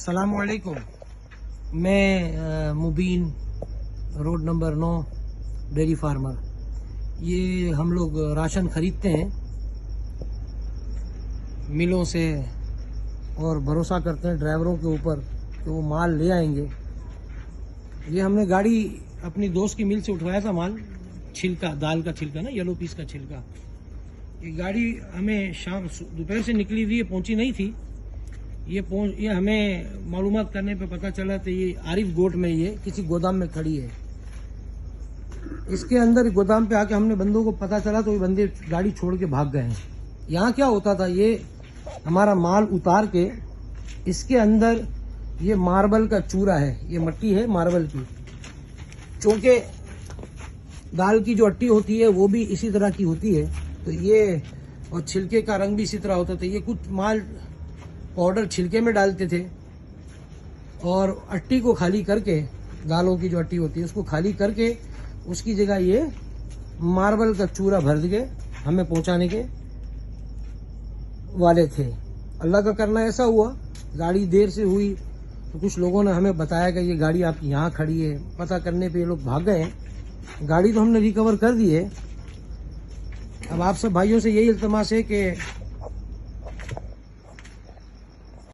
अस्सलाम वालेकुम। मैं मुबीन, रोड नंबर 9, डेयरी फार्मर। ये हम लोग राशन खरीदते हैं मिलों से और भरोसा करते हैं ड्राइवरों के ऊपर कि वो माल ले आएंगे। ये हमने गाड़ी अपनी दोस्त की मिल से उठवाया था माल, छिलका, दाल का छिलका ना, येलो पीस का छिलका। ये गाड़ी हमें शाम दोपहर से निकली हुई, पहुंची नहीं थी। ये हमें मालूमात करने पे पता चला तो ये आरिफ गोट में ये किसी गोदाम में खड़ी है। इसके अंदर गोदाम पे आके हमने बंदों को पता चला तो ये बंदे गाड़ी छोड़ के भाग गए हैं। यहाँ क्या होता था, ये हमारा माल उतार के इसके अंदर ये मार्बल का चूरा है, ये मट्टी है मार्बल की। चूंकि दाल की जो अट्टी होती है वो भी इसी तरह की होती है, तो ये और छिलके का रंग भी इसी तरह होता था। ये कुछ माल पाउडर छिलके में डालते थे और अट्टी को खाली करके, दालों की जो अट्टी होती है उसको खाली करके उसकी जगह ये मार्बल का चूरा भर के हमें पहुंचाने के वाले थे। अल्लाह का करना ऐसा हुआ, गाड़ी देर से हुई तो कुछ लोगों ने हमें बताया कि ये गाड़ी आपकी यहाँ खड़ी है। पता करने पे ये लोग भाग गए हैं। गाड़ी तो हमने रिकवर कर दी है। अब आप सब भाइयों से यही इल्तमास है कि